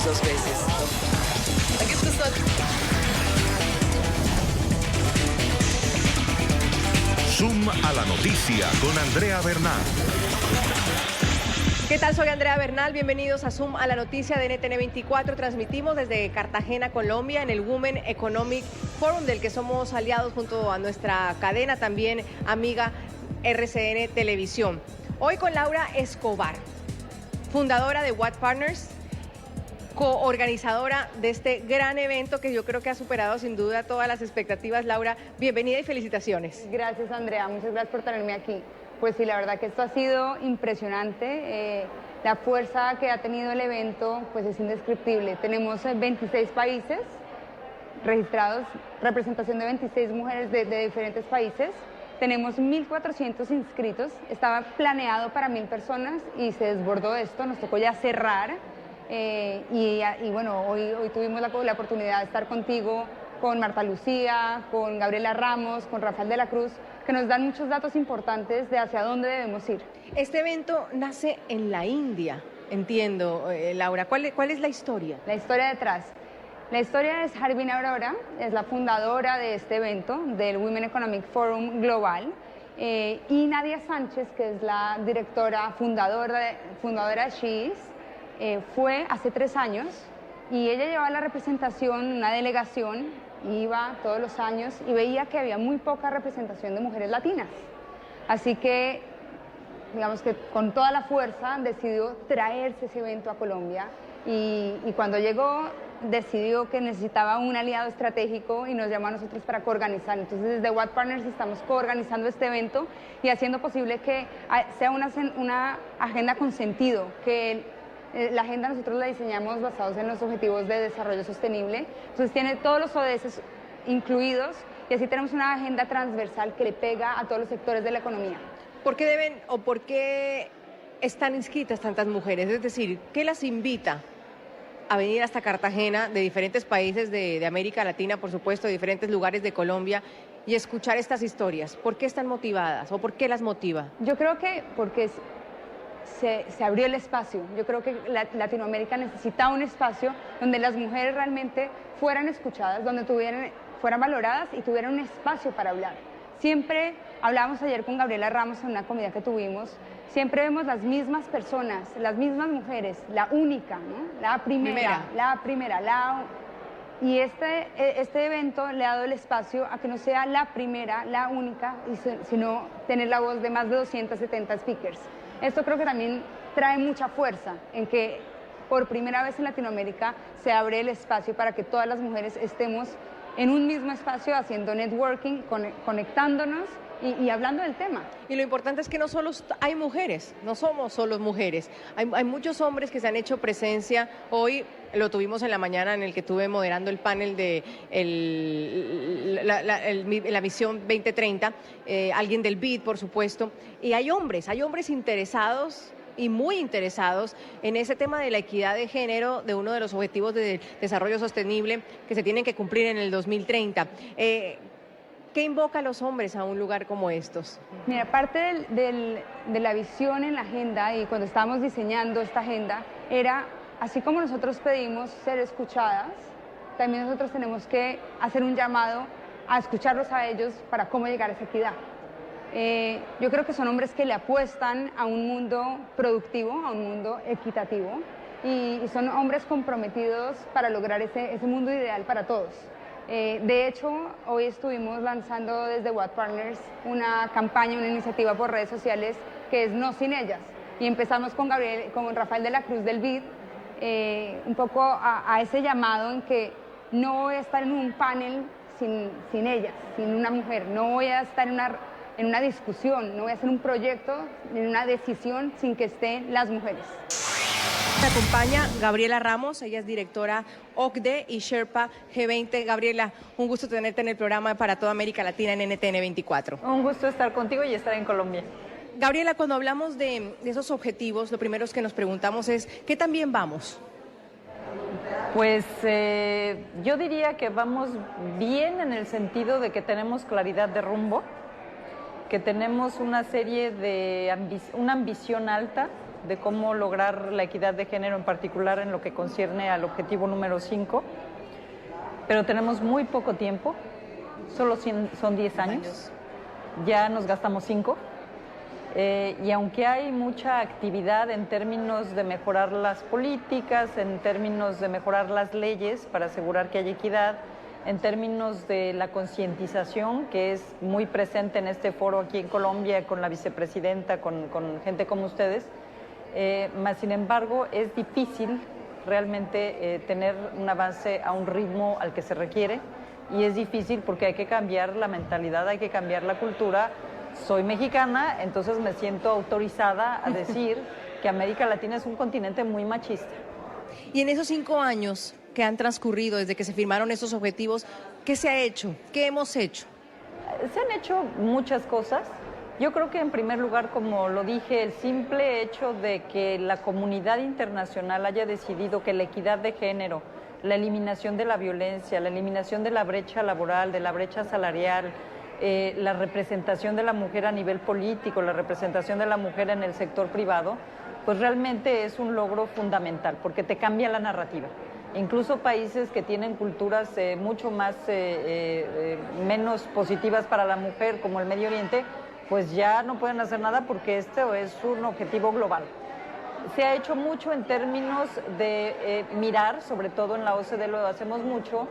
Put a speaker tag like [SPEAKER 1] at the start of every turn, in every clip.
[SPEAKER 1] pensemos dos veces. Da gibt es
[SPEAKER 2] Zoom a la noticia con Andrea Bernal.
[SPEAKER 3] ¿Qué tal? Soy Andrea Bernal, bienvenidos a Zoom a la noticia de NTN 24. Transmitimos desde Cartagena, Colombia, en el Women Economic Forum, del que somos aliados junto a nuestra cadena también amiga RCN Televisión. Hoy con Laura Escobar, fundadora de Watt Partners, coorganizadora de este gran evento que yo creo que ha superado sin duda todas las expectativas. Laura, bienvenida y felicitaciones.
[SPEAKER 4] Gracias, Andrea, muchas gracias por tenerme aquí. Pues sí, la verdad que esto ha sido impresionante. La fuerza que ha tenido el evento pues es indescriptible. Tenemos 26 países registrados, representación de 26 mujeres de diferentes países. Tenemos 1.400 inscritos. Estaba planeado para 1.000 personas y se desbordó esto. Nos tocó ya cerrar. Y bueno, hoy tuvimos la oportunidad de estar contigo, con Marta Lucía, con Gabriela Ramos, con Rafael de la Cruz, que nos dan muchos datos importantes de hacia dónde debemos ir.
[SPEAKER 3] Este evento nace en la India, entiendo, Laura. ¿Cuál es la historia?
[SPEAKER 4] La historia detrás. La historia es Harbin Aurora, es la fundadora de este evento, del Women Economic Forum Global, y Nadia Sánchez, que es la directora fundadora de She's, fue hace 3 años y ella llevaba la representación, una delegación, iba todos los años y veía que había muy poca representación de mujeres latinas. Así que, digamos que con toda la fuerza decidió traerse ese evento a Colombia y cuando llegó decidió que necesitaba un aliado estratégico y nos llamó a nosotros para coorganizar. Entonces desde Watt Partners estamos coorganizando este evento y haciendo posible que sea una agenda con sentido, que la agenda nosotros la diseñamos basados en los Objetivos de Desarrollo Sostenible, entonces tiene todos los ODS incluidos y así tenemos una agenda transversal que le pega a todos los sectores de la economía.
[SPEAKER 3] ¿Por qué deben o por qué están inscritas tantas mujeres? Es decir, ¿qué las invita a venir hasta Cartagena de diferentes países de América Latina, por supuesto, de diferentes lugares de Colombia y escuchar estas historias? ¿Por qué están motivadas o por qué las motiva?
[SPEAKER 4] Yo creo que porque se abrió el espacio. Yo creo que Latinoamérica necesitaba un espacio donde las mujeres realmente fueran escuchadas, donde fueran valoradas y tuvieran un espacio para hablar. Siempre, hablábamos ayer con Gabriela Ramos en una comida que tuvimos, siempre vemos las mismas personas, las mismas mujeres, la única, ¿no? La primera. Y este evento le ha dado el espacio a que no sea la primera, la única, sino tener la voz de más de 270 speakers. Esto creo que también trae mucha fuerza en que por primera vez en Latinoamérica se abre el espacio para que todas las mujeres estemos en un mismo espacio haciendo networking, conectándonos y hablando del tema.
[SPEAKER 3] Y lo importante es que no solo hay mujeres, no somos solo mujeres, hay muchos hombres que se han hecho presencia. Hoy lo tuvimos en la mañana en el que estuve moderando el panel de la Visión 2030, alguien del BID, por supuesto, y hay hombres interesados y muy interesados en ese tema de la equidad de género, de uno de los objetivos de desarrollo sostenible que se tienen que cumplir en el 2030. ¿Qué invoca a los hombres a un lugar como estos?
[SPEAKER 4] Mira, parte de la visión en la agenda y cuando estábamos diseñando esta agenda era, así como nosotros pedimos ser escuchadas, también nosotros tenemos que hacer un llamado a escucharlos a ellos para cómo llegar a esa equidad. Yo creo que son hombres que le apuestan a un mundo productivo, a un mundo equitativo y son hombres comprometidos para lograr ese mundo ideal para todos. De hecho, hoy estuvimos lanzando desde Watt Partners una campaña, una iniciativa por redes sociales que es No Sin Ellas. Y empezamos con Rafael de la Cruz del BID, un poco a ese llamado en que no voy a estar en un panel sin ellas, sin una mujer, no voy a estar en una discusión, no voy a hacer un proyecto, en una decisión sin que estén las mujeres.
[SPEAKER 3] Me acompaña Gabriela Ramos, ella es directora OCDE y Sherpa G20. Gabriela, un gusto tenerte en el programa para toda América Latina en NTN 24.
[SPEAKER 5] Un gusto estar contigo y estar en Colombia.
[SPEAKER 3] Gabriela, cuando hablamos de esos objetivos, lo primero que nos preguntamos es, ¿qué tan bien vamos?
[SPEAKER 5] Pues yo diría que vamos bien en el sentido de que tenemos claridad de rumbo, que tenemos una serie de una ambición alta de cómo lograr la equidad de género, en particular en lo que concierne al objetivo número 5, pero tenemos muy poco tiempo, solo son 10 años, ya nos gastamos 5. Y aunque hay mucha actividad en términos de mejorar las políticas, en términos de mejorar las leyes para asegurar que haya equidad, en términos de la concientización, que es muy presente en este foro aquí en Colombia, con la vicepresidenta, con gente como ustedes, más sin embargo es difícil realmente tener un avance a un ritmo al que se requiere, y es difícil porque hay que cambiar la mentalidad, hay que cambiar la cultura. Soy mexicana, entonces me siento autorizada a decir que América Latina es un continente muy machista.
[SPEAKER 3] Y en esos 5 años que han transcurrido desde que se firmaron esos objetivos, ¿qué se ha hecho? ¿Qué hemos hecho?
[SPEAKER 5] Se han hecho muchas cosas. Yo creo que en primer lugar, como lo dije, el simple hecho de que la comunidad internacional haya decidido que la equidad de género, la eliminación de la violencia, la eliminación de la brecha laboral, de la brecha salarial, la representación de la mujer a nivel político, la representación de la mujer en el sector privado, pues realmente es un logro fundamental, porque te cambia la narrativa. Incluso países que tienen culturas mucho más menos positivas para la mujer, como el Medio Oriente, pues ya no pueden hacer nada porque esto es un objetivo global. Se ha hecho mucho en términos de mirar, sobre todo en la OCDE lo hacemos mucho,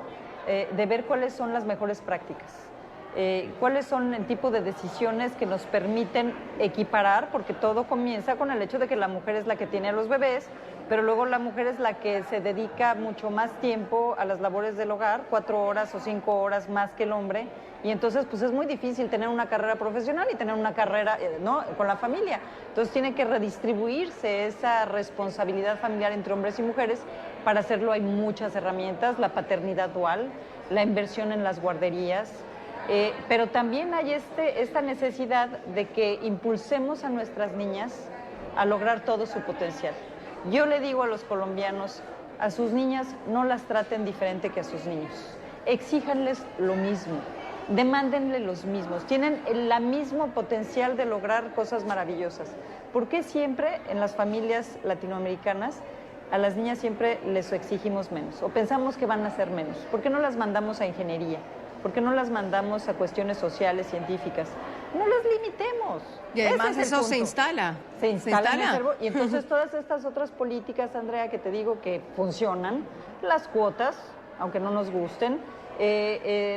[SPEAKER 5] de ver cuáles son las mejores prácticas. Cuáles son el tipo de decisiones que nos permiten equiparar, porque todo comienza con el hecho de que la mujer es la que tiene a los bebés, pero luego la mujer es la que se dedica mucho más tiempo a las labores del hogar, 4 horas o 5 horas más que el hombre, y entonces pues es muy difícil tener una carrera profesional y tener una carrera con la familia. Entonces tiene que redistribuirse esa responsabilidad familiar entre hombres y mujeres. Para hacerlo hay muchas herramientas, la paternidad dual, la inversión en las guarderías, pero también hay esta necesidad de que impulsemos a nuestras niñas a lograr todo su potencial. Yo le digo a los colombianos, a sus niñas no las traten diferente que a sus niños, exíjanles lo mismo, demándenle los mismos, tienen el mismo potencial de lograr cosas maravillosas. ¿Por qué siempre en las familias latinoamericanas a las niñas siempre les exigimos menos o pensamos que van a hacer menos? ¿Por qué no las mandamos a ingeniería? ¿Por qué no las mandamos a cuestiones sociales, científicas? No las limitemos.
[SPEAKER 3] Y además eso se instala.
[SPEAKER 5] Se instala en el cerebro. Y entonces todas estas otras políticas, Andrea, que te digo que funcionan, las cuotas, aunque no nos gusten,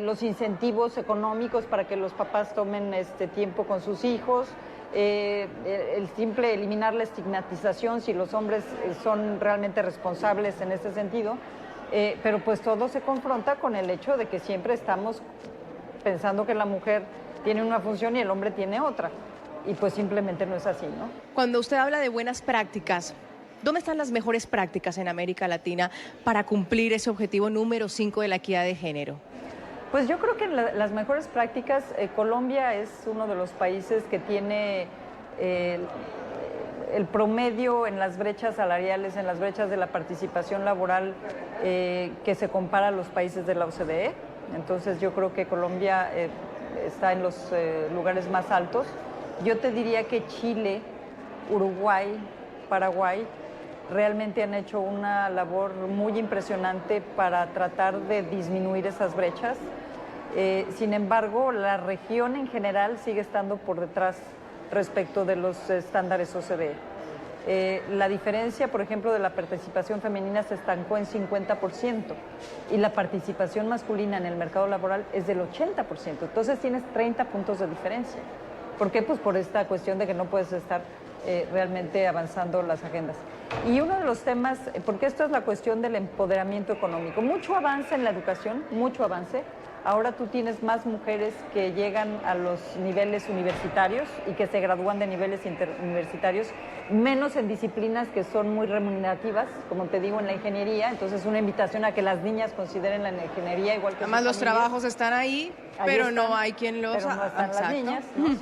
[SPEAKER 5] los incentivos económicos para que los papás tomen tiempo con sus hijos, el simple eliminar la estigmatización si los hombres son realmente responsables en ese sentido. Pero pues todo se confronta con el hecho de que siempre estamos pensando que la mujer tiene una función y el hombre tiene otra, y pues simplemente no es así, ¿no?
[SPEAKER 3] Cuando usted habla de buenas prácticas, ¿dónde están las mejores prácticas en América Latina para cumplir ese objetivo número 5 de la equidad de género?
[SPEAKER 5] Pues yo creo que las mejores prácticas, Colombia es uno de los países que tiene el promedio en las brechas salariales, en las brechas de la participación laboral, que se compara a los países de la OCDE. Entonces yo creo que Colombia está en los lugares más altos. Yo te diría que Chile, Uruguay, Paraguay realmente han hecho una labor muy impresionante para tratar de disminuir esas brechas. Sin embargo, la región en general sigue estando por detrás respecto de los estándares OCDE. La diferencia, por ejemplo, de la participación femenina se estancó en 50% y la participación masculina en el mercado laboral es del 80%. Entonces tienes 30 puntos de diferencia. ¿Por qué? Pues por esta cuestión de que no puedes estar realmente avanzando las agendas. Y uno de los temas, porque esto es la cuestión del empoderamiento económico, mucho avance en la educación, mucho avance. Ahora tú tienes más mujeres que llegan a los niveles universitarios y que se gradúan de niveles interuniversitarios, menos en disciplinas que son muy remunerativas, como te digo, en la ingeniería. Entonces, una invitación a que las niñas consideren la ingeniería igual que
[SPEAKER 3] además
[SPEAKER 5] sus
[SPEAKER 3] los
[SPEAKER 5] familias.
[SPEAKER 3] trabajos están ahí, pero
[SPEAKER 5] están,
[SPEAKER 3] no hay quien los...
[SPEAKER 5] Pero no están las niñas, ¿no?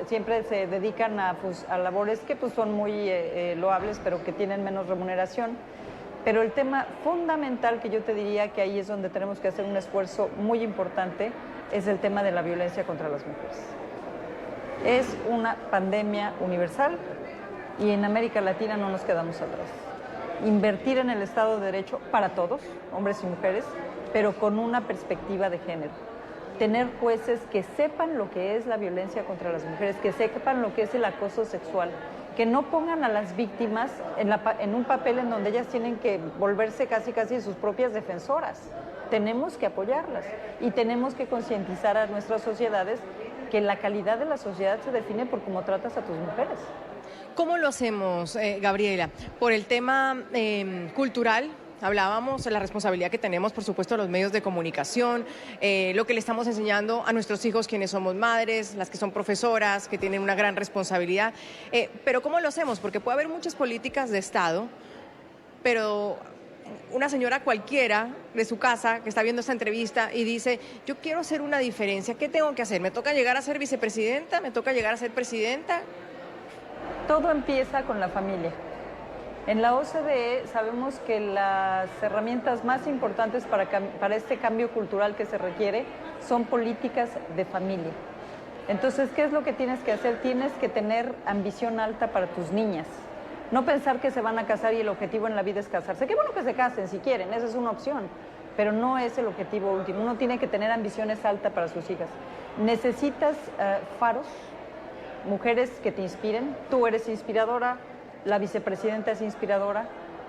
[SPEAKER 5] Siempre se dedican a labores que pues, son muy loables, pero que tienen menos remuneración. Pero el tema fundamental que yo te diría que ahí es donde tenemos que hacer un esfuerzo muy importante es el tema de la violencia contra las mujeres. Es una pandemia universal y en América Latina no nos quedamos atrás. Invertir en el Estado de Derecho para todos, hombres y mujeres, pero con una perspectiva de género. Tener jueces que sepan lo que es la violencia contra las mujeres, que sepan lo que es el acoso sexual, que no pongan a las víctimas en un papel en donde ellas tienen que volverse casi sus propias defensoras. Tenemos que apoyarlas y tenemos que concientizar a nuestras sociedades que la calidad de la sociedad se define por cómo tratas a tus mujeres.
[SPEAKER 3] ¿Cómo lo hacemos, Gabriela? Por el tema cultural. Hablábamos de la responsabilidad que tenemos, por supuesto, los medios de comunicación, lo que le estamos enseñando a nuestros hijos, quienes somos madres, las que son profesoras, que tienen una gran responsabilidad. Pero ¿cómo lo hacemos? Porque puede haber muchas políticas de Estado, pero una señora cualquiera de su casa que está viendo esta entrevista y dice, yo quiero hacer una diferencia, ¿qué tengo que hacer? ¿Me toca llegar a ser vicepresidenta? ¿Me toca llegar a ser presidenta?
[SPEAKER 5] Todo empieza con la familia. En la OCDE sabemos que las herramientas más importantes para este cambio cultural que se requiere son políticas de familia. Entonces, ¿qué es lo que tienes que hacer? Tienes que tener ambición alta para tus niñas. No pensar que se van a casar y el objetivo en la vida es casarse. Qué bueno que se casen si quieren, esa es una opción, pero no es el objetivo último. Uno tiene que tener ambiciones altas para sus hijas. Necesitas faros, mujeres que te inspiren. Tú eres inspiradora. La vicepresidenta es inspiradora.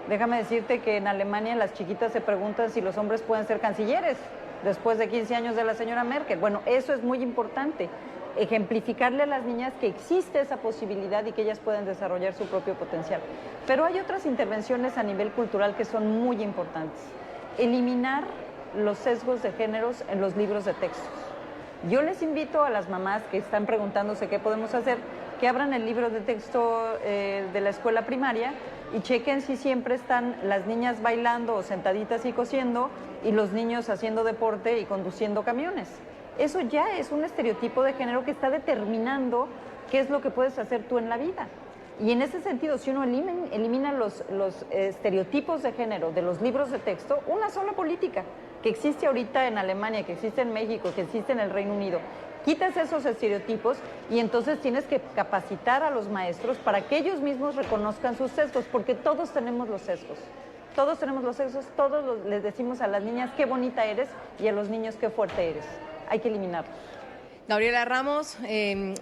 [SPEAKER 5] Déjame decirte que en Alemania las chiquitas se preguntan si los hombres pueden ser cancilleres después de 15 años de la señora Merkel. Bueno, eso es muy importante. Ejemplificarle a las niñas que existe esa posibilidad y que ellas pueden desarrollar su propio potencial. Pero hay otras intervenciones a nivel cultural que son muy importantes. Eliminar los sesgos de géneros en los libros de textos. Yo les invito a las mamás que están preguntándose qué podemos hacer, que abran el libro de texto de la escuela primaria y chequen si siempre están las niñas bailando o sentaditas y cosiendo y los niños haciendo deporte y conduciendo camiones. Eso ya es un estereotipo de género que está determinando qué es lo que puedes hacer tú en la vida. Y en ese sentido, si uno elimina los estereotipos de género de los libros de texto, una sola política que existe ahorita en Alemania, que existe en México, que existe en el Reino Unido, quitas esos estereotipos y entonces tienes que capacitar a los maestros para que ellos mismos reconozcan sus sesgos, porque todos tenemos los sesgos. Todos tenemos los sesgos, les decimos a las niñas qué bonita eres y a los niños qué fuerte eres. Hay que eliminarlos.
[SPEAKER 3] Gabriela Ramos,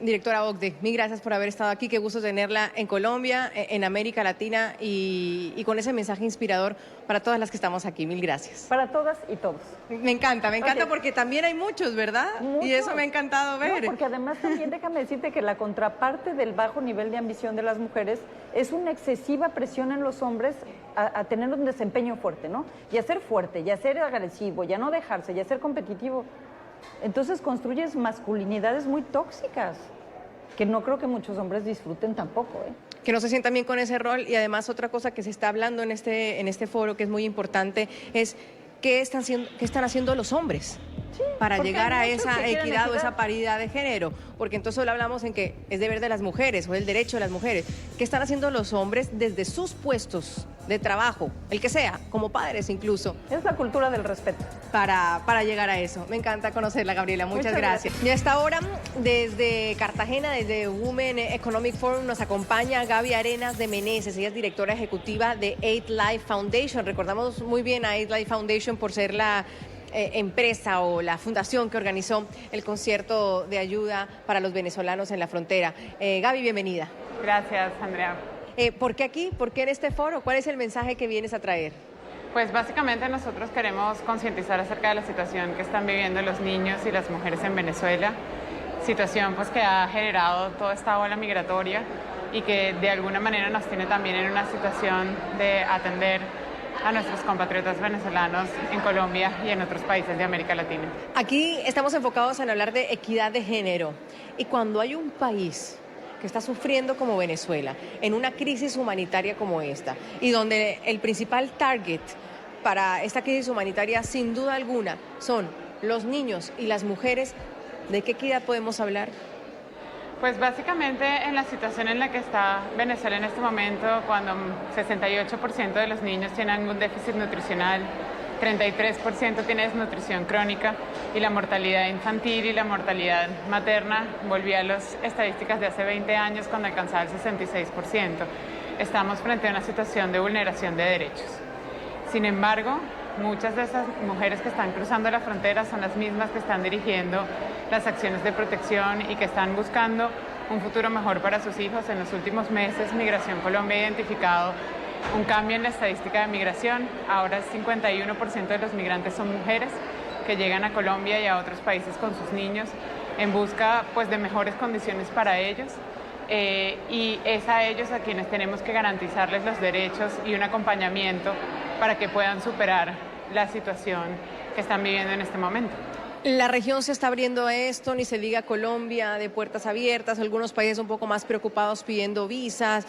[SPEAKER 3] directora OCDE, mil gracias por haber estado aquí, qué gusto tenerla en Colombia, en América Latina y con ese mensaje inspirador para todas las que estamos aquí, mil gracias.
[SPEAKER 5] Para todas y todos.
[SPEAKER 3] Me encanta okay. Porque también hay muchos, ¿verdad?
[SPEAKER 5] Muchos.
[SPEAKER 3] Y eso me ha encantado ver.
[SPEAKER 5] No, porque además también déjame decirte que la contraparte del bajo nivel de ambición de las mujeres es una excesiva presión en los hombres a tener un desempeño fuerte, ¿no? Y a ser fuerte, y a ser agresivo, y a no dejarse, y a ser competitivo. Entonces construyes masculinidades muy tóxicas, que no creo que muchos hombres disfruten tampoco, ¿eh?
[SPEAKER 3] Que no se sientan bien con ese rol. Y además otra cosa que se está hablando en este foro, que es muy importante, es qué están haciendo los hombres para llegar a esa equidad o esa paridad de género. Porque entonces solo hablamos en que es deber de las mujeres o el derecho de las mujeres. ¿Qué están haciendo los hombres desde sus puestos de trabajo, el que sea, como padres incluso?
[SPEAKER 5] Es la cultura del respeto.
[SPEAKER 3] Para llegar a eso. Me encanta conocerla, Gabriela. Muchas gracias. Y a esta hora, desde Cartagena, desde Women Economic Forum, nos acompaña Gaby Arenas de Meneses. Ella es directora ejecutiva de Eight Life Foundation. Recordamos muy bien a Eight Life Foundation por ser la empresa o la fundación que organizó el concierto de ayuda para los venezolanos en la frontera. Gaby, bienvenida.
[SPEAKER 6] Gracias, Andrea.
[SPEAKER 3] ¿Por qué aquí? ¿Por qué en este foro? ¿Cuál es el mensaje que vienes a traer?
[SPEAKER 6] Pues básicamente nosotros queremos concientizar acerca de la situación que están viviendo los niños y las mujeres en Venezuela, situación pues que ha generado toda esta ola migratoria y que de alguna manera nos tiene también en una situación de atender a nuestros compatriotas venezolanos en Colombia y en otros países de América Latina.
[SPEAKER 3] Aquí estamos enfocados en hablar de equidad de género y cuando hay un país que está sufriendo como Venezuela, en una crisis humanitaria como esta, y donde el principal target para esta crisis humanitaria, sin duda alguna, son los niños y las mujeres, ¿de qué equidad podemos hablar?
[SPEAKER 6] Pues básicamente en la situación en la que está Venezuela en este momento, cuando 68% de los niños tienen algún déficit nutricional, 33% tiene desnutrición crónica y la mortalidad infantil y la mortalidad materna volvió a las estadísticas de hace 20 años cuando alcanzaba el 66%. Estamos frente a una situación de vulneración de derechos. Sin embargo, muchas de esas mujeres que están cruzando la frontera son las mismas que están dirigiendo las acciones de protección y que están buscando un futuro mejor para sus hijos. En los últimos meses, Migración Colombia ha identificado un cambio en la estadística de migración. Ahora el 51% de los migrantes son mujeres que llegan a Colombia y a otros países con sus niños en busca pues, de mejores condiciones para ellos. Y es a ellos a quienes tenemos que garantizarles los derechos y un acompañamiento para que puedan superar la situación que están viviendo en este momento.
[SPEAKER 3] La región se está abriendo a esto, ni se diga Colombia, de puertas abiertas, algunos países un poco más preocupados pidiendo visas.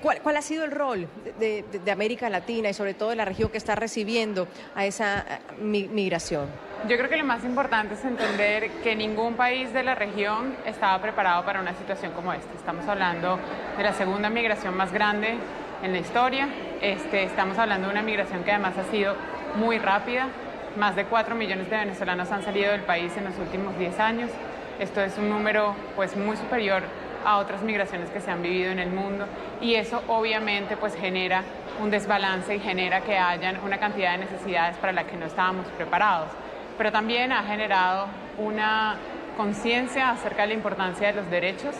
[SPEAKER 3] ¿Cuál ha sido el rol de América Latina y sobre todo de la región que está recibiendo a esa migración?
[SPEAKER 6] Yo creo que lo más importante es entender que ningún país de la región estaba preparado para una situación como esta. Estamos hablando de la segunda migración más grande en la historia. Estamos hablando de una migración que además ha sido muy rápida. Más de 4 millones de venezolanos han salido del país en los últimos 10 años. Esto es un número pues, muy superior a otras migraciones que se han vivido en el mundo y eso obviamente pues, genera un desbalance y genera que hayan una cantidad de necesidades para las que no estábamos preparados. Pero también ha generado una conciencia acerca de la importancia de los derechos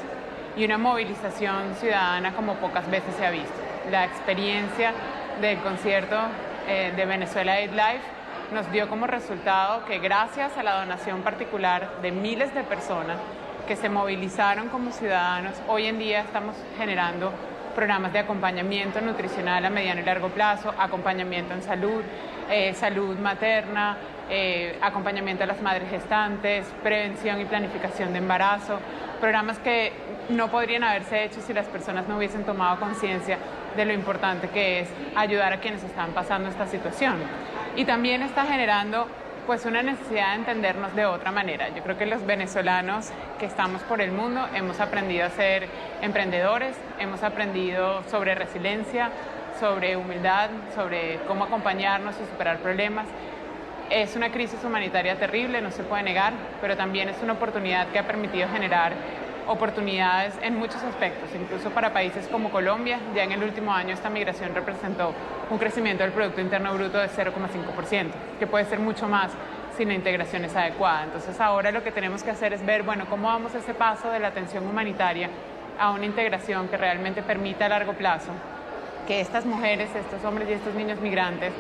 [SPEAKER 6] y una movilización ciudadana como pocas veces se ha visto. La experiencia del concierto de Venezuela Aid Life nos dio como resultado que gracias a la donación particular de miles de personas que se movilizaron como ciudadanos, hoy en día estamos generando programas de acompañamiento nutricional a mediano y largo plazo, acompañamiento en salud, salud materna, acompañamiento a las madres gestantes, prevención y planificación de embarazo, programas que no podrían haberse hecho si las personas no hubiesen tomado conciencia de lo importante que es ayudar a quienes están pasando esta situación. Y también está generando pues una necesidad de entendernos de otra manera. Yo creo que los venezolanos que estamos por el mundo hemos aprendido a ser emprendedores, hemos aprendido sobre resiliencia, sobre humildad, sobre cómo acompañarnos y superar problemas. Es una crisis humanitaria terrible, no se puede negar, pero también es una oportunidad que ha permitido generar oportunidades en muchos aspectos, incluso para países como Colombia. Ya en el último año esta migración representó un crecimiento del Producto Interno Bruto de 0,5%, que puede ser mucho más si la integración es adecuada. Entonces ahora lo que tenemos que hacer es ver, bueno, cómo damos ese paso de la atención humanitaria a una integración que realmente permita a largo plazo que estas mujeres, estos hombres y estos niños migrantes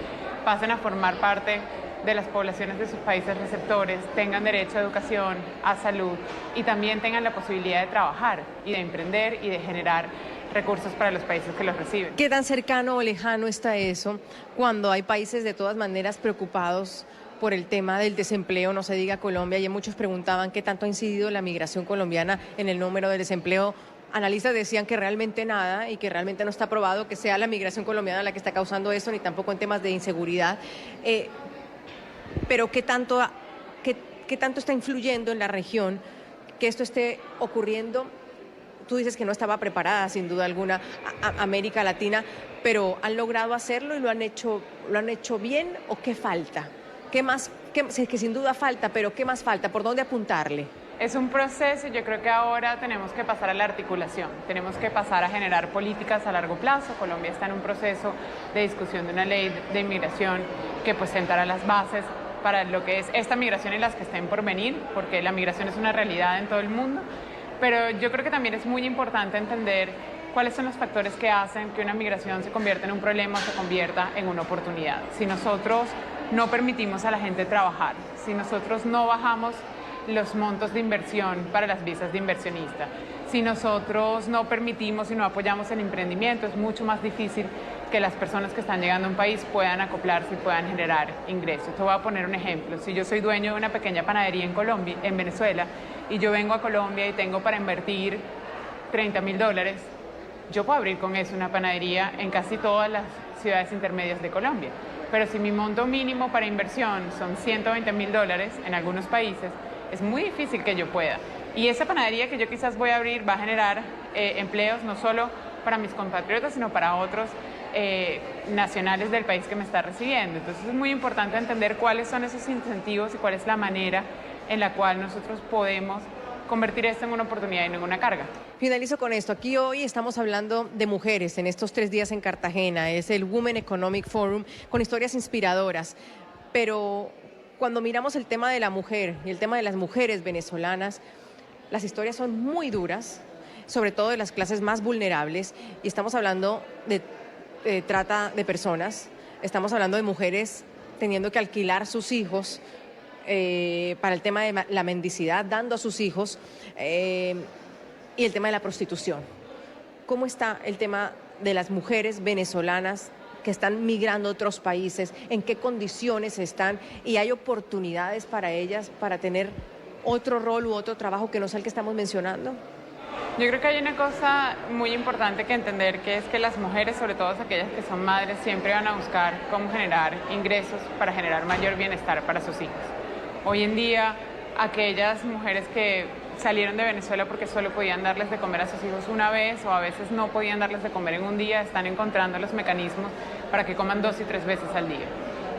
[SPEAKER 6] pasen a formar parte de las poblaciones de sus países receptores, tengan derecho a educación, a salud y también tengan la posibilidad de trabajar y de emprender y de generar recursos para los países que los reciben.
[SPEAKER 3] ¿Qué tan cercano o lejano está eso cuando hay países de todas maneras preocupados por el tema del desempleo? No se diga Colombia, y muchos preguntaban qué tanto ha incidido la migración colombiana en el número de desempleo. Analistas decían que realmente nada y que realmente no está probado que sea la migración colombiana la que está causando eso, ni tampoco en temas de inseguridad. Pero ¿qué tanto está influyendo en la región que esto esté ocurriendo? Tú dices que no estaba preparada, sin duda alguna, América Latina, pero ¿han logrado hacerlo y lo han hecho bien o qué falta? ¿Qué más? Que sin duda falta, pero ¿qué más falta? ¿Por dónde apuntarle?
[SPEAKER 6] Es un proceso y yo creo que ahora tenemos que pasar a la articulación, tenemos que pasar a generar políticas a largo plazo. Colombia está en un proceso de discusión de una ley de inmigración que pues sentará las bases para lo que es esta migración y las que estén por venir, porque la migración es una realidad en todo el mundo, pero yo creo que también es muy importante entender cuáles son los factores que hacen que una migración se convierta en un problema o se convierta en una oportunidad. Si nosotros no permitimos a la gente trabajar, si nosotros no bajamos los montos de inversión para las visas de inversionista, si nosotros no permitimos y no apoyamos el emprendimiento, es mucho más difícil que las personas que están llegando a un país puedan acoplarse y puedan generar ingresos. Te voy a poner un ejemplo. Si yo soy dueño de una pequeña panadería en Venezuela, y yo vengo a Colombia y tengo para invertir $30.000, yo puedo abrir con eso una panadería en casi todas las ciudades intermedias de Colombia. Pero si mi monto mínimo para inversión son $120.000 en algunos países, es muy difícil que yo pueda. Y esa panadería que yo quizás voy a abrir va a generar empleos no solo para mis compatriotas, sino para otros nacionales del país que me está recibiendo. Entonces es muy importante entender cuáles son esos incentivos y cuál es la manera en la cual nosotros podemos convertir esto en una oportunidad y no en una carga.
[SPEAKER 3] Finalizo con esto. Aquí hoy estamos hablando de mujeres en estos 3 días en Cartagena. Es el Women Economic Forum con historias inspiradoras. Pero cuando miramos el tema de la mujer y el tema de las mujeres venezolanas, las historias son muy duras, sobre todo de las clases más vulnerables. Y estamos hablando de trata de personas. Estamos hablando de mujeres teniendo que alquilar sus hijos para el tema de la mendicidad, dando a sus hijos, y el tema de la prostitución. ¿Cómo está el tema de las mujeres venezolanas que están migrando a otros países? ¿En qué condiciones están? ¿Y hay oportunidades para ellas para tener otro rol u otro trabajo que no sea el que estamos mencionando?
[SPEAKER 6] Yo creo que hay una cosa muy importante que entender, que es que las mujeres, sobre todo aquellas que son madres, siempre van a buscar cómo generar ingresos para generar mayor bienestar para sus hijos. Hoy en día, aquellas mujeres que salieron de Venezuela porque solo podían darles de comer a sus hijos una vez o a veces no podían darles de comer en un día, están encontrando los mecanismos para que coman 2 y 3 veces al día.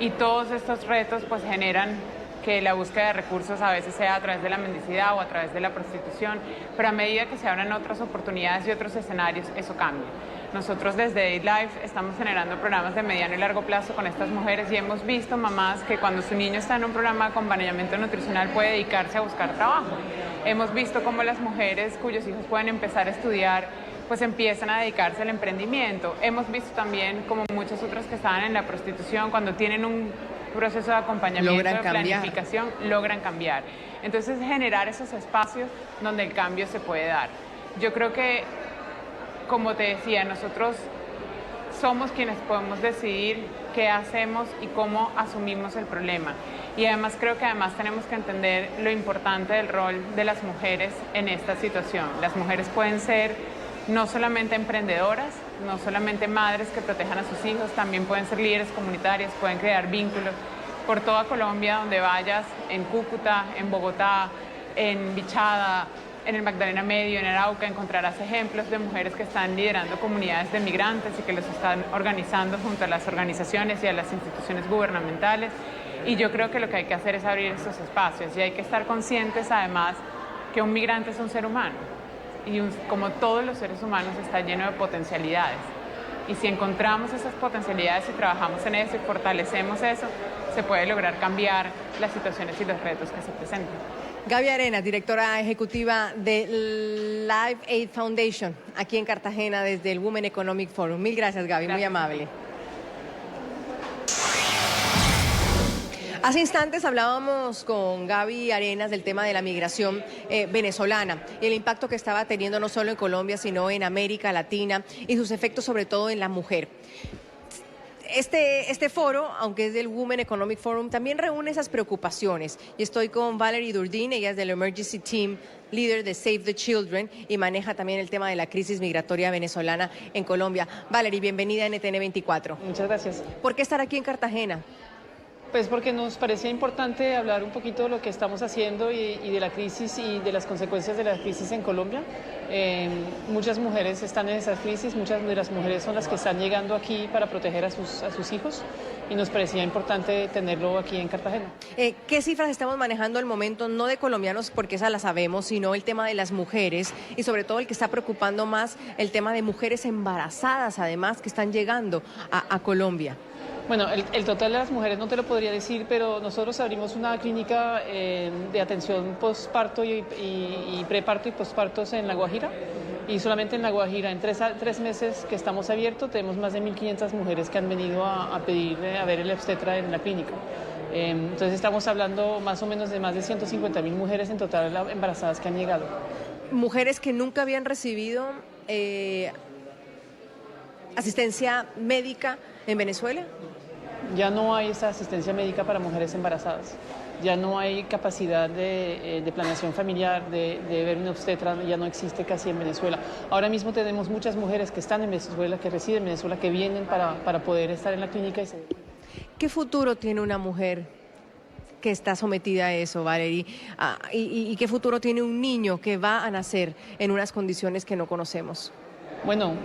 [SPEAKER 6] Y todos estos retos pues generan que la búsqueda de recursos a veces sea a través de la mendicidad o a través de la prostitución, pero a medida que se abran otras oportunidades y otros escenarios, eso cambia. Nosotros desde DayLife estamos generando programas de mediano y largo plazo con estas mujeres y hemos visto mamás que cuando su niño está en un programa de acompañamiento nutricional puede dedicarse a buscar trabajo. Hemos visto cómo las mujeres cuyos hijos pueden empezar a estudiar pues empiezan a dedicarse al emprendimiento. Hemos visto también como muchas otras que estaban en la prostitución, cuando tienen un proceso de acompañamiento, de planificación, logran cambiar. Entonces generar esos espacios donde el cambio se puede dar. Yo creo que, como te decía, nosotros somos quienes podemos decidir qué hacemos y cómo asumimos el problema. Y además creo que tenemos que entender lo importante del rol de las mujeres en esta situación. Las mujeres pueden ser no solamente emprendedoras, no solamente madres que protejan a sus hijos, también pueden ser líderes comunitarias, pueden crear vínculos. Por toda Colombia, donde vayas, en Cúcuta, en Bogotá, en Bichada, en el Magdalena Medio, en Arauca, encontrarás ejemplos de mujeres que están liderando comunidades de migrantes y que los están organizando junto a las organizaciones y a las instituciones gubernamentales. Y yo creo que lo que hay que hacer es abrir esos espacios y hay que estar conscientes, además, que un migrante es un ser humano y como todos los seres humanos está lleno de potencialidades. Y si encontramos esas potencialidades y trabajamos en eso y fortalecemos eso, se puede lograr cambiar las situaciones y los retos que se presentan.
[SPEAKER 3] Gaby Arenas, directora ejecutiva de Live Aid Foundation, aquí en Cartagena desde el Women Economic Forum. Mil gracias, Gaby, muy amable. Hace instantes hablábamos con Gaby Arenas del tema de la migración venezolana y el impacto que estaba teniendo no solo en Colombia, sino en América Latina y sus efectos sobre todo en la mujer. Este foro, aunque es del Women Economic Forum, también reúne esas preocupaciones. Y estoy con Valerie Durdin, ella es del Emergency Team, líder de Save the Children y maneja también el tema de la crisis migratoria venezolana en Colombia. Valerie, bienvenida a NTN 24.
[SPEAKER 7] Muchas gracias.
[SPEAKER 3] ¿Por qué estar aquí en Cartagena?
[SPEAKER 7] Pues porque nos parecía importante hablar un poquito de lo que estamos haciendo y de la crisis y de las consecuencias de la crisis en Colombia. Muchas mujeres están en esa crisis, muchas de las mujeres son las que están llegando aquí para proteger a sus hijos y nos parecía importante tenerlo aquí en Cartagena.
[SPEAKER 3] ¿Qué cifras estamos manejando al momento, no de colombianos, porque esa la sabemos, sino el tema de las mujeres y sobre todo el que está preocupando más, el tema de mujeres embarazadas además que están llegando a Colombia?
[SPEAKER 7] Bueno, el total de las mujeres no te lo podría decir, pero nosotros abrimos una clínica de atención postparto y preparto y postpartos en La Guajira. Y solamente en La Guajira, en 3 meses que estamos abiertos, tenemos más de 1.500 mujeres que han venido a pedir a ver el obstetra en la clínica. Entonces estamos hablando más o menos de más de 150.000 mujeres en total embarazadas que han llegado.
[SPEAKER 3] Mujeres que nunca habían recibido asistencia médica en Venezuela.
[SPEAKER 7] Ya no hay esa asistencia médica para mujeres embarazadas. Ya no hay capacidad de planeación familiar, de ver una obstetra, ya no existe casi en Venezuela. Ahora mismo tenemos muchas mujeres que están en Venezuela, que residen en Venezuela, que vienen para poder estar en la clínica.
[SPEAKER 3] ¿Qué futuro tiene una mujer que está sometida a eso, Valerie? ¿Y qué futuro tiene un niño que va a nacer en unas condiciones que no conocemos?
[SPEAKER 7] Bueno,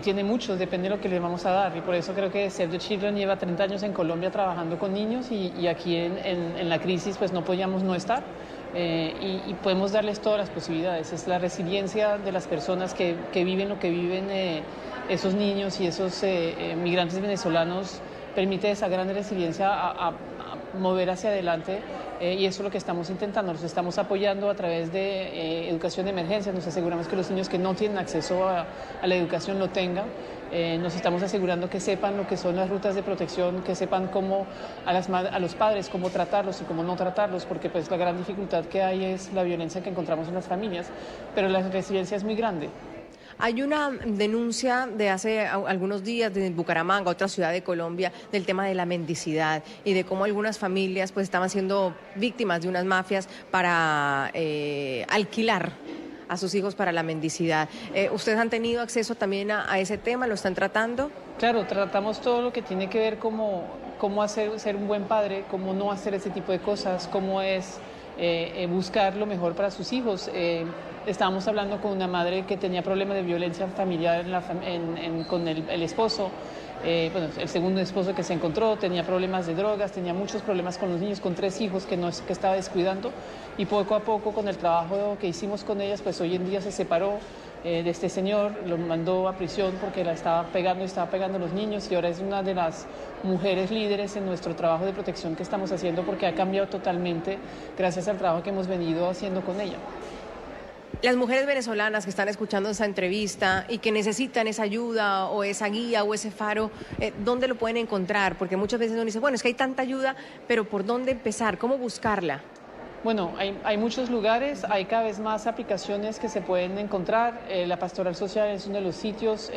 [SPEAKER 7] tiene muchos, depende de lo que les vamos a dar y por eso creo que Save the Children lleva 30 años en Colombia trabajando con niños y aquí en la crisis pues no podíamos no estar y podemos darles todas las posibilidades. Es la resiliencia de las personas que viven lo que viven esos niños y esos migrantes venezolanos permite esa gran resiliencia a mover hacia adelante y eso es lo que estamos intentando. Nos estamos apoyando a través de educación de emergencia, nos aseguramos que los niños que no tienen acceso a la educación lo tengan, nos estamos asegurando que sepan lo que son las rutas de protección, que sepan cómo a los padres cómo tratarlos y cómo no tratarlos, porque pues la gran dificultad que hay es la violencia que encontramos en las familias, pero la resiliencia es muy grande.
[SPEAKER 3] Hay una denuncia de hace algunos días de Bucaramanga, otra ciudad de Colombia, del tema de la mendicidad y de cómo algunas familias pues estaban siendo víctimas de unas mafias para alquilar a sus hijos para la mendicidad. ¿Ustedes han tenido acceso también a ese tema? ¿Lo están tratando?
[SPEAKER 7] Claro, tratamos todo lo que tiene que ver cómo ser un buen padre, cómo no hacer ese tipo de cosas, cómo es buscar lo mejor para sus hijos. Estábamos hablando con una madre que tenía problemas de violencia familiar con el esposo, bueno, el segundo esposo que se encontró, tenía problemas de drogas, tenía muchos problemas con los niños, con 3 hijos que estaba descuidando y poco a poco con el trabajo que hicimos con ellas, pues hoy en día se separó de este señor, lo mandó a prisión porque la estaba pegando a los niños y ahora es una de las mujeres líderes en nuestro trabajo de protección que estamos haciendo porque ha cambiado totalmente gracias al trabajo que hemos venido haciendo con ella.
[SPEAKER 3] Las mujeres venezolanas que están escuchando esa entrevista y que necesitan esa ayuda o esa guía o ese faro, ¿dónde lo pueden encontrar? Porque muchas veces uno dice, bueno, es que hay tanta ayuda, pero ¿por dónde empezar? ¿Cómo buscarla?
[SPEAKER 7] Bueno, hay muchos lugares, hay cada vez más aplicaciones que se pueden encontrar. La Pastoral Social es uno de los sitios,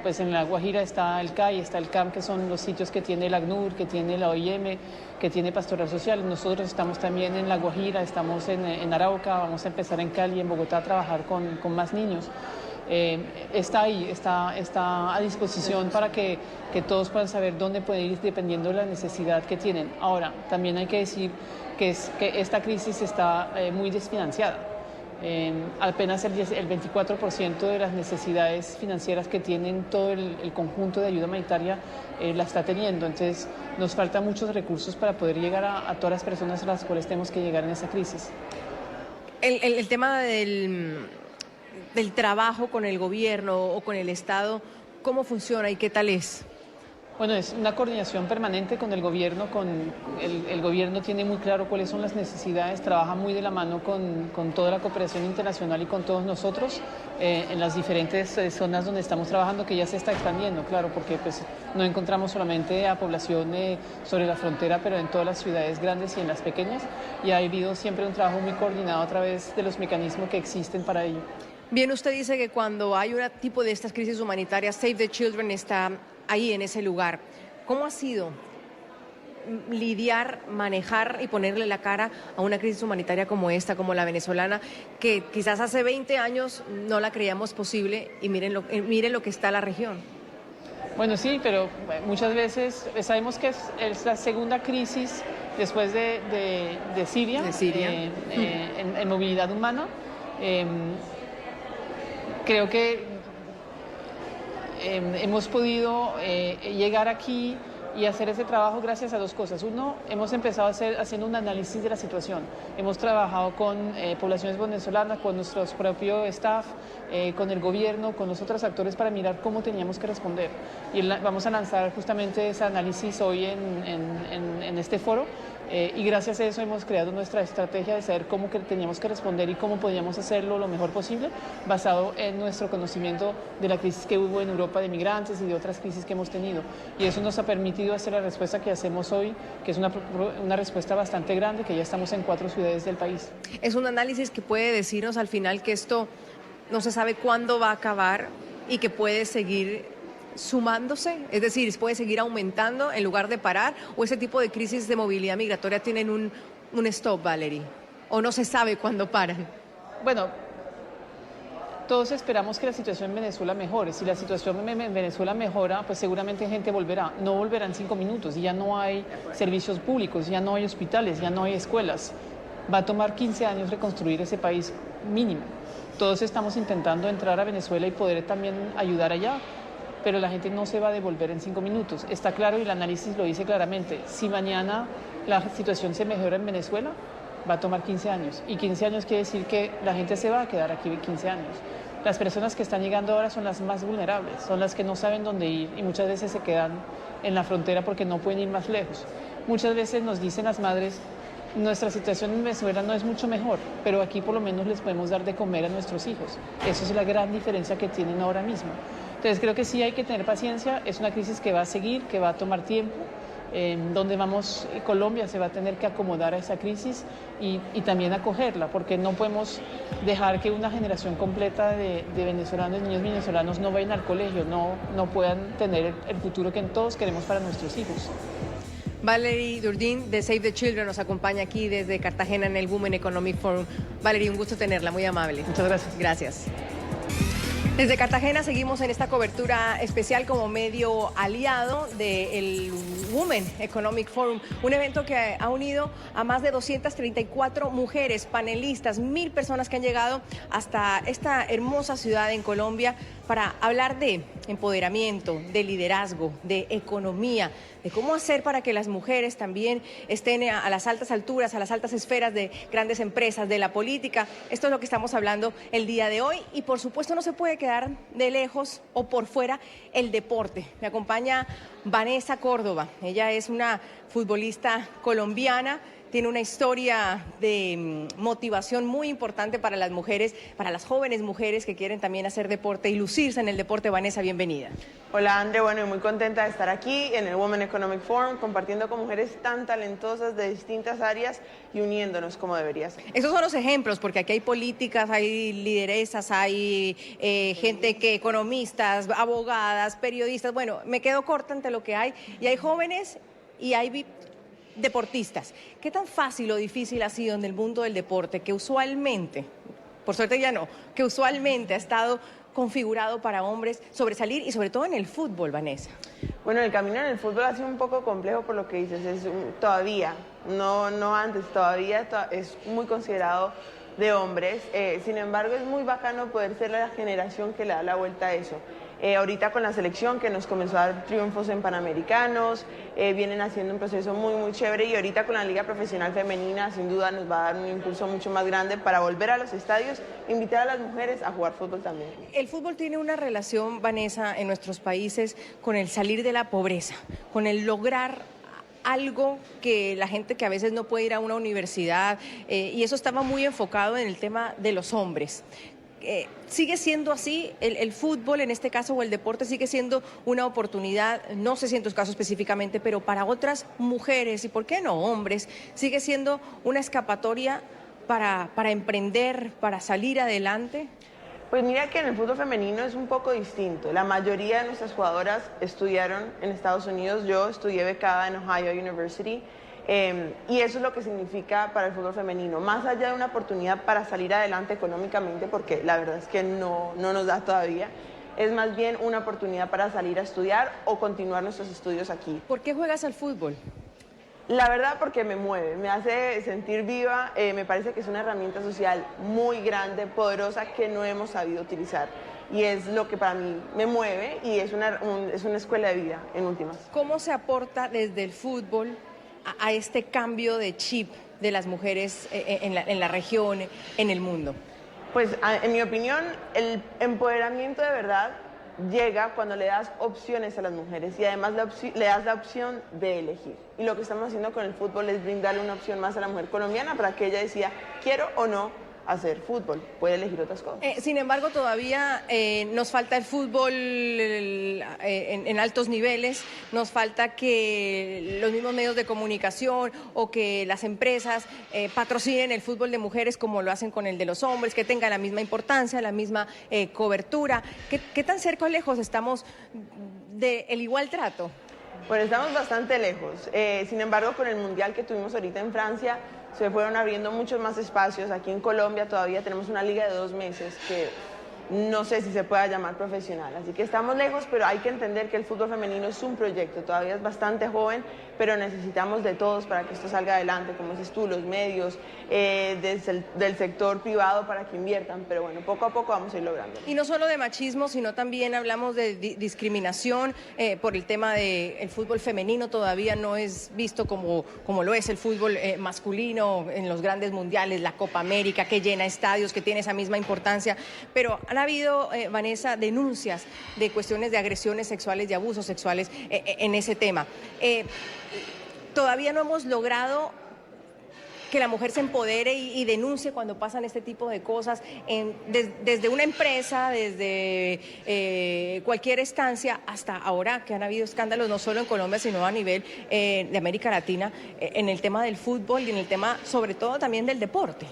[SPEAKER 7] pues en La Guajira está el CAI, está el CAM, que son los sitios que tiene el ACNUR, que tiene la OIM, que tiene Pastoral Social. Nosotros estamos también en La Guajira, estamos en Arauca, vamos a empezar en Cali, en Bogotá a trabajar con más niños. Está ahí, está a disposición para que todos puedan saber dónde pueden ir dependiendo de la necesidad que tienen. Ahora, también hay que decir que esta crisis está muy desfinanciada. Apenas el 24% de las necesidades financieras que tienen todo el conjunto de ayuda humanitaria la está teniendo. Entonces, nos faltan muchos recursos para poder llegar a todas las personas a las cuales tenemos que llegar en esa crisis.
[SPEAKER 3] El tema del trabajo con el gobierno o con el Estado, ¿cómo funciona y qué tal es?
[SPEAKER 7] Bueno, es una coordinación permanente con el gobierno, el gobierno tiene muy claro cuáles son las necesidades, trabaja muy de la mano con toda la cooperación internacional y con todos nosotros en las diferentes zonas donde estamos trabajando, que ya se está expandiendo, claro, porque pues, no encontramos solamente a población sobre la frontera, pero en todas las ciudades grandes y en las pequeñas, y ha habido siempre un trabajo muy coordinado a través de los mecanismos que existen para ello.
[SPEAKER 3] Bien, usted dice que cuando hay un tipo de estas crisis humanitarias, Save the Children está ahí en ese lugar. ¿Cómo ha sido lidiar, manejar y ponerle la cara a una crisis humanitaria como esta, como la venezolana, que quizás hace 20 años no la creíamos posible y miren lo que está la región?
[SPEAKER 7] Bueno, sí, pero muchas veces sabemos que es la segunda crisis después de Siria, en movilidad humana. Creo que hemos podido llegar aquí y hacer ese trabajo gracias a 2 cosas. Uno, hemos empezado haciendo un análisis de la situación. Hemos trabajado con poblaciones venezolanas, con nuestro propio staff, con el gobierno, con los otros actores para mirar cómo teníamos que responder. Y vamos a lanzar justamente ese análisis hoy en este foro. Y gracias a eso hemos creado nuestra estrategia de saber cómo que teníamos que responder y cómo podíamos hacerlo lo mejor posible, basado en nuestro conocimiento de la crisis que hubo en Europa de migrantes y de otras crisis que hemos tenido. Y eso nos ha permitido hacer la respuesta que hacemos hoy, que es una respuesta bastante grande, que ya estamos en 4 ciudades del país.
[SPEAKER 3] Es un análisis que puede decirnos al final que esto no se sabe cuándo va a acabar y que puede seguir sumándose, es decir, puede seguir aumentando en lugar de parar, o ese tipo de crisis de movilidad migratoria tienen un stop, Valerie, o no se sabe cuándo paran.
[SPEAKER 7] Bueno, todos esperamos que la situación en Venezuela mejore. Si la situación en Venezuela mejora, pues seguramente gente volverá. No volverá en 5 minutos, ya no hay servicios públicos, ya no hay hospitales, ya no hay escuelas. Va a tomar 15 años reconstruir ese país. mínimo. Todos estamos intentando entrar a Venezuela y poder también ayudar allá, pero la gente no se va a devolver en 5 minutos. Está claro y el análisis lo dice claramente. Si mañana la situación se mejora en Venezuela, va a tomar 15 años. Y 15 años quiere decir que la gente se va a quedar aquí 15 años. Las personas que están llegando ahora son las más vulnerables, son las que no saben dónde ir y muchas veces se quedan en la frontera porque no pueden ir más lejos. Muchas veces nos dicen las madres, nuestra situación en Venezuela no es mucho mejor, pero aquí por lo menos les podemos dar de comer a nuestros hijos. Esa es la gran diferencia que tienen ahora mismo. Entonces creo que sí hay que tener paciencia, es una crisis que va a seguir, que va a tomar tiempo. Donde vamos, Colombia se va a tener que acomodar a esa crisis y también acogerla, porque no podemos dejar que una generación completa de venezolanos, niños venezolanos no vayan al colegio, no puedan tener el futuro que todos queremos para nuestros hijos.
[SPEAKER 3] Valerie Durdin de Save the Children nos acompaña aquí desde Cartagena en el Women Economic Forum. Valerie, un gusto tenerla, muy amable.
[SPEAKER 7] Muchas gracias.
[SPEAKER 3] Gracias. Desde Cartagena seguimos en esta cobertura especial como medio aliado del Women Economic Forum, un evento que ha unido a más de 234 mujeres, panelistas, 1000 personas que han llegado hasta esta hermosa ciudad en Colombia para hablar de empoderamiento, de liderazgo, de economía, de cómo hacer para que las mujeres también estén a las altas alturas, a las altas esferas de grandes empresas, de la política. Esto es lo que estamos hablando el día de hoy y por supuesto no se puede quedar de lejos o por fuera el deporte. Me acompaña Vanessa Córdoba, ella es una futbolista colombiana, tiene una historia de motivación muy importante para las mujeres, para las jóvenes mujeres que quieren también hacer deporte y lucirse en el deporte. Vanessa, bienvenida.
[SPEAKER 8] Hola, André, bueno, y muy contenta de estar aquí en el Women Economic Forum, compartiendo con mujeres tan talentosas de distintas áreas y uniéndonos como debería ser.
[SPEAKER 3] Esos son los ejemplos, porque aquí hay políticas, hay lideresas, hay gente que economistas, abogadas, periodistas. Bueno, me quedo corta ante lo que hay. Y hay jóvenes y hay deportistas. ¿Qué tan fácil o difícil ha sido en el mundo del deporte que usualmente, por suerte ya no, que usualmente ha estado configurado para hombres sobresalir y sobre todo en el fútbol, Vanessa?
[SPEAKER 8] Bueno, el camino en el fútbol ha sido un poco complejo por lo que dices, todavía, no antes, todavía es muy considerado de hombres, sin embargo es muy bacano poder ser la generación que le da la vuelta a eso. Ahorita con la selección que nos comenzó a dar triunfos en Panamericanos, vienen haciendo un proceso muy chévere y ahorita con la Liga Profesional Femenina sin duda nos va a dar un impulso mucho más grande para volver a los estadios, invitar a las mujeres a jugar fútbol también.
[SPEAKER 3] El fútbol tiene una relación, Vanessa, en nuestros países con el salir de la pobreza, con el lograr algo que la gente que a veces no puede ir a una universidad, y eso estaba muy enfocado en el tema de los hombres. ¿Sigue siendo así? ¿El fútbol en este caso o el deporte sigue siendo una oportunidad, no sé si en tu caso específicamente, pero para otras mujeres y por qué no hombres, sigue siendo una escapatoria para emprender, para salir adelante?
[SPEAKER 8] Pues mira que en el fútbol femenino es un poco distinto. La mayoría de nuestras jugadoras estudiaron en Estados Unidos. Yo estudié becada en Ohio University. Y eso es lo que significa para el fútbol femenino, más allá de una oportunidad para salir adelante económicamente, porque la verdad es que no nos da todavía, es más bien una oportunidad para salir a estudiar o continuar nuestros estudios aquí.
[SPEAKER 3] ¿Por qué juegas al fútbol?
[SPEAKER 8] La verdad porque me mueve, me hace sentir viva, me parece que es una herramienta social muy grande, poderosa, que no hemos sabido utilizar. Y es lo que para mí me mueve y es una escuela de vida, en últimas.
[SPEAKER 3] ¿Cómo se aporta desde el fútbol a este cambio de chip de las mujeres en la región, en el mundo?
[SPEAKER 8] Pues en mi opinión, el empoderamiento de verdad llega cuando le das opciones a las mujeres y además le das la opción de elegir. Y lo que estamos haciendo con el fútbol es brindarle una opción más a la mujer colombiana para que ella decida, quiero o no hacer fútbol, puede elegir otras cosas.
[SPEAKER 3] Sin embargo, todavía nos falta el fútbol en altos niveles, nos falta que los mismos medios de comunicación o que las empresas patrocinen el fútbol de mujeres como lo hacen con el de los hombres, que tenga la misma importancia, la misma cobertura. ¿Qué tan cerca o lejos estamos del igual trato?
[SPEAKER 8] Bueno, estamos bastante lejos. Sin embargo, con el Mundial que tuvimos ahorita en Francia, se fueron abriendo muchos más espacios. Aquí en Colombia todavía tenemos una liga de 2 meses que no sé si se pueda llamar profesional. Así que estamos lejos, pero hay que entender que el fútbol femenino es un proyecto, todavía es bastante joven, pero necesitamos de todos para que esto salga adelante, como dices tú, los medios, del sector privado para que inviertan, pero bueno, poco a poco vamos a ir logrando.
[SPEAKER 3] Y no solo de machismo, sino también hablamos de discriminación por el tema del fútbol femenino, todavía no es visto como lo es el fútbol masculino en los grandes mundiales, la Copa América, que llena estadios, que tiene esa misma importancia, pero han habido, Vanessa, denuncias de cuestiones de agresiones sexuales, de abusos sexuales en ese tema. Todavía no hemos logrado que la mujer se empodere y denuncie cuando pasan este tipo de cosas desde una empresa, desde cualquier estancia, hasta ahora que han habido escándalos no solo en Colombia, sino a nivel de América Latina, en el tema del fútbol y en el tema sobre todo también del deporte.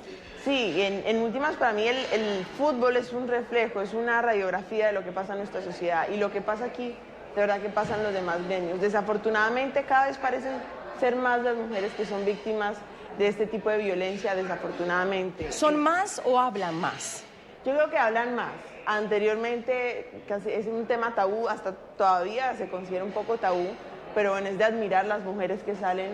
[SPEAKER 8] Sí, en últimas para mí el fútbol es un reflejo, es una radiografía de lo que pasa en nuestra sociedad y lo que pasa aquí, de verdad que pasa en los demás gremios. Desafortunadamente cada vez parecen ser más las mujeres que son víctimas de este tipo de violencia, desafortunadamente.
[SPEAKER 3] ¿Son más o hablan más?
[SPEAKER 8] Yo creo que hablan más. Anteriormente casi es un tema tabú, hasta todavía se considera un poco tabú, pero bueno, es de admirar las mujeres que salen,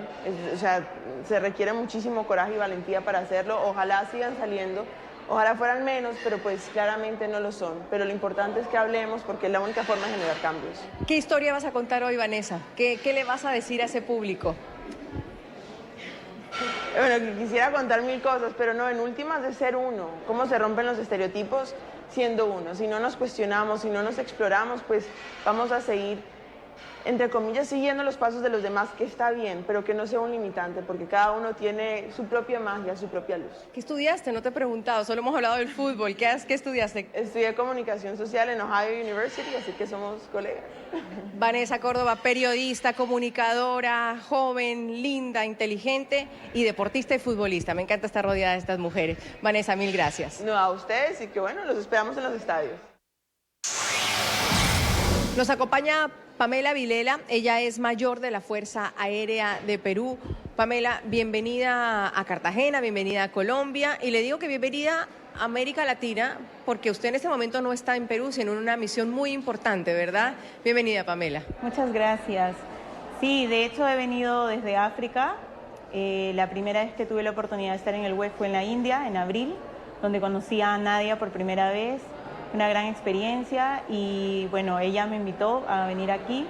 [SPEAKER 8] o sea, se requiere muchísimo coraje y valentía para hacerlo. Ojalá sigan saliendo, ojalá fueran menos, pero pues claramente no lo son. Pero lo importante es que hablemos porque es la única forma de generar cambios.
[SPEAKER 3] ¿Qué historia vas a contar hoy, Vanessa? ¿Qué le vas a decir a ese público?
[SPEAKER 8] Bueno, quisiera contar mil cosas, pero no, en últimas de ser uno. Cómo se rompen los estereotipos siendo uno. Si no nos cuestionamos, si no nos exploramos, pues vamos a seguir, entre comillas, siguiendo los pasos de los demás, que está bien, pero que no sea un limitante, porque cada uno tiene su propia magia, su propia luz.
[SPEAKER 3] ¿Qué estudiaste? No te he preguntado, solo hemos hablado del fútbol. ¿Qué estudiaste?
[SPEAKER 8] Estudié comunicación social en Ohio University, así que somos colegas.
[SPEAKER 3] Vanessa Córdoba, periodista, comunicadora, joven, linda, inteligente y deportista y futbolista. Me encanta estar rodeada de estas mujeres. Vanessa, mil gracias.
[SPEAKER 8] No, a ustedes y que bueno, los esperamos en los estadios.
[SPEAKER 3] Nos acompaña Pamela Vilela, ella es mayor de la Fuerza Aérea de Perú. Pamela, bienvenida a Cartagena, bienvenida a Colombia y le digo que bienvenida a América Latina porque usted en este momento no está en Perú, sino en una misión muy importante, ¿verdad? Bienvenida, Pamela.
[SPEAKER 9] Muchas gracias. Sí, de hecho he venido desde África. La primera vez que tuve la oportunidad de estar en el WEF fue en la India, en abril, donde conocí a Nadia por primera vez. Una gran experiencia y bueno, ella me invitó a venir aquí.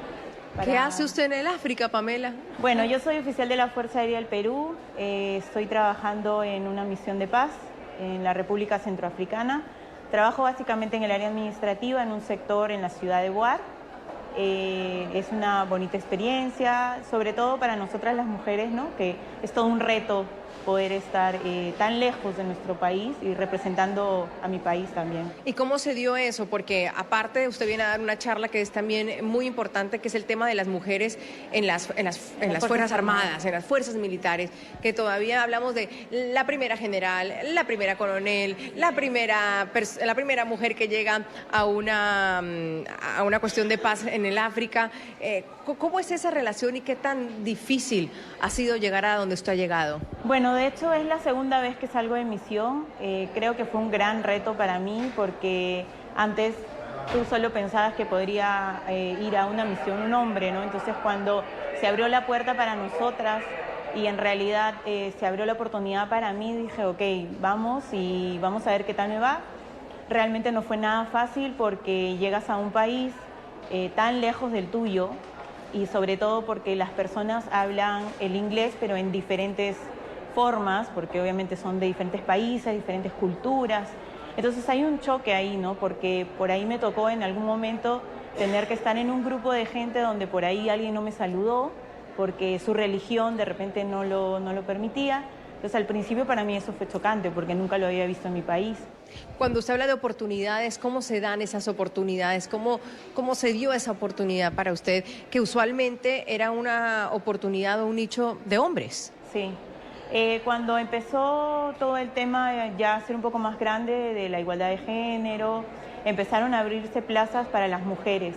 [SPEAKER 3] ¿Qué hace usted en el África, Pamela?
[SPEAKER 9] Bueno, yo soy oficial de la Fuerza Aérea del Perú, estoy trabajando en una misión de paz en la República Centroafricana. Trabajo básicamente en el área administrativa, en un sector en la ciudad de Boar. Es una bonita experiencia, sobre todo para nosotras las mujeres, ¿no? Que es todo un reto poder estar tan lejos de nuestro país y representando a mi país también.
[SPEAKER 3] ¿Y cómo se dio eso? Porque aparte usted viene a dar una charla que es también muy importante, que es el tema de las mujeres en las Fuerzas Armadas, en las fuerzas militares, que todavía hablamos de la primera general, la primera coronel, la primera mujer que llega a una cuestión de paz en el África. ¿Cómo es esa relación y qué tan difícil ha sido llegar a donde usted ha llegado?
[SPEAKER 9] Bueno, de hecho es la segunda vez que salgo de misión. Creo que fue un gran reto para mí porque antes tú solo pensabas que podría ir a una misión un hombre, ¿no? Entonces cuando se abrió la puerta para nosotras y en realidad se abrió la oportunidad para mí, dije, ok, vamos y vamos a ver qué tal me va. Realmente no fue nada fácil porque llegas a un país tan lejos del tuyo y sobre todo porque las personas hablan el inglés pero en diferentes formas, porque obviamente son de diferentes países, diferentes culturas. Entonces hay un choque ahí, ¿no? Porque por ahí me tocó en algún momento tener que estar en un grupo de gente donde por ahí alguien no me saludó porque su religión de repente no lo permitía. Entonces al principio para mí eso fue chocante porque nunca lo había visto en mi país.
[SPEAKER 3] Cuando usted habla de oportunidades, ¿cómo se dan esas oportunidades? ¿Cómo se dio esa oportunidad para usted, que usualmente era una oportunidad o un nicho de hombres?
[SPEAKER 9] Sí. Cuando empezó todo el tema ya a ser un poco más grande de la igualdad de género, empezaron a abrirse plazas para las mujeres.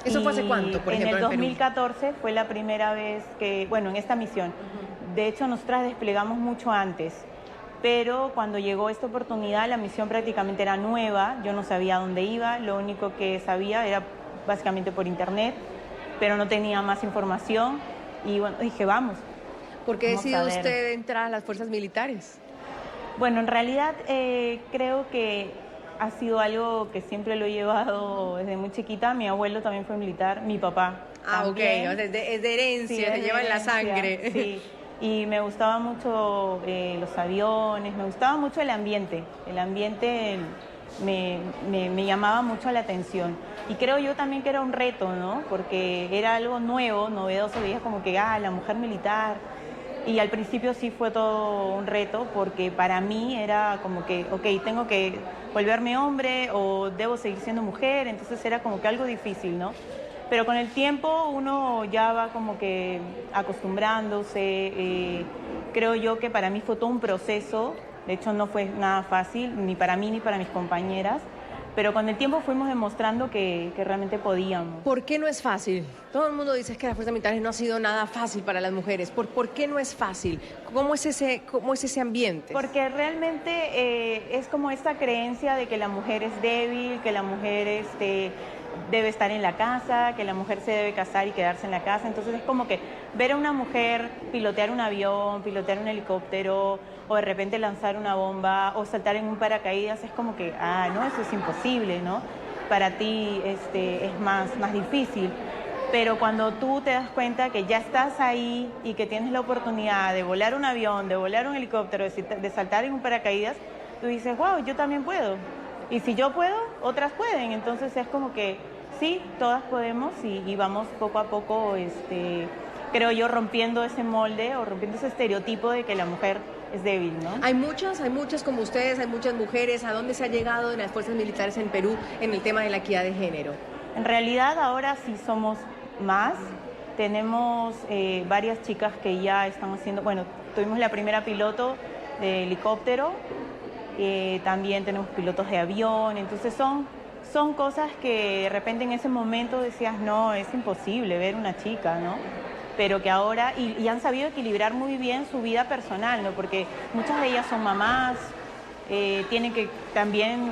[SPEAKER 3] ¿Eso fue hace cuánto, por ejemplo,
[SPEAKER 9] en el 2014 fue la primera vez que, bueno, en esta misión. De hecho, nosotras desplegamos mucho antes, pero cuando llegó esta oportunidad la misión prácticamente era nueva, yo no sabía a dónde iba, lo único que sabía era básicamente por internet, pero no tenía más información y bueno, dije vamos.
[SPEAKER 3] ¿Por qué
[SPEAKER 9] Vamos a
[SPEAKER 3] decidió
[SPEAKER 9] ver.
[SPEAKER 3] usted entrar a las fuerzas militares?
[SPEAKER 9] Bueno, en realidad creo que ha sido algo que siempre lo he llevado desde muy chiquita. Mi abuelo también fue militar, mi papá también.
[SPEAKER 3] Ok, o sea, es de herencia,
[SPEAKER 9] Sí,
[SPEAKER 3] se
[SPEAKER 9] es de
[SPEAKER 3] lleva en la
[SPEAKER 9] herencia,
[SPEAKER 3] sangre.
[SPEAKER 9] Sí, y me gustaba mucho los aviones, me gustaba mucho el ambiente me llamaba mucho la atención. Y creo yo también que era un reto, ¿no? Porque era algo nuevo, novedoso, veías como que, la mujer militar. Y al principio sí fue todo un reto porque para mí era como que, ok, tengo que volverme hombre o debo seguir siendo mujer, entonces era como que algo difícil, ¿no? Pero con el tiempo uno ya va como que acostumbrándose. Creo yo que para mí fue todo un proceso, de hecho no fue nada fácil, ni para mí ni para mis compañeras, pero con el tiempo fuimos demostrando que realmente podíamos.
[SPEAKER 3] ¿Por qué no es fácil? Todo el mundo dice que las fuerzas militares no ha sido nada fácil para las mujeres. ¿Por qué no es fácil? ¿Cómo es ese ambiente?
[SPEAKER 9] Porque realmente es como esta creencia de que la mujer es débil, que la mujer debe estar en la casa, que la mujer se debe casar y quedarse en la casa. Entonces es como que ver a una mujer pilotear un avión, pilotear un helicóptero, o de repente lanzar una bomba, o saltar en un paracaídas, es como que, no, eso es imposible, ¿no? Para ti es más difícil. Pero cuando tú te das cuenta que ya estás ahí y que tienes la oportunidad de volar un avión, de volar un helicóptero, de saltar en un paracaídas, tú dices, wow, yo también puedo. Y si yo puedo, otras pueden. Entonces es como que sí, todas podemos y vamos poco a poco, creo yo, rompiendo ese molde o rompiendo ese estereotipo de que la mujer es débil, ¿no?
[SPEAKER 3] Hay muchas como ustedes, hay muchas mujeres. ¿A dónde se ha llegado en las fuerzas militares en Perú en el tema de la equidad de género?
[SPEAKER 9] En realidad ahora sí somos más. Tenemos varias chicas que ya están haciendo, bueno, tuvimos la primera piloto de helicóptero, también tenemos pilotos de avión, entonces son cosas que de repente en ese momento decías, no, es imposible ver una chica, ¿no? Pero que ahora, y han sabido equilibrar muy bien su vida personal, ¿no? Porque muchas de ellas son mamás, tienen que también